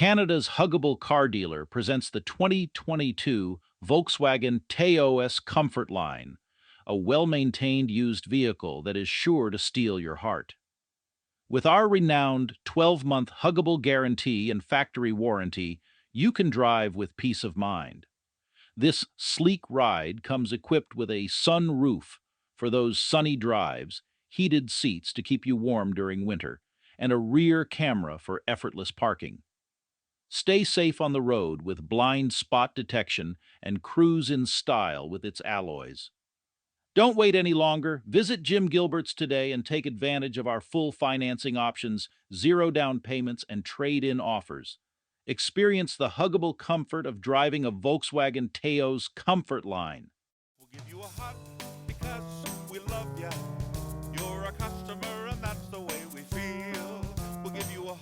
Canada's Huggable Car Dealer presents the 2022 Volkswagen TAOS COMFORTLINE, a well-maintained used vehicle that is sure to steal your heart. With our renowned 12-month Huggable guarantee and factory warranty, you can drive with peace of mind. This sleek ride comes equipped with a sun roof for those sunny drives, heated seats to keep you warm during winter, and a rear camera for effortless parking. Stay safe on the road with blind spot detection and cruise in style with its alloys. Don't wait any longer. Visit Jim Gilberts today and take advantage of our full financing options, zero down payments, and trade-in offers. Experience the huggable comfort of driving a Volkswagen TAOS COMFORTLINE. We'll give you a hug because we love ya. You're a customer and that's the way we feel. We'll give you a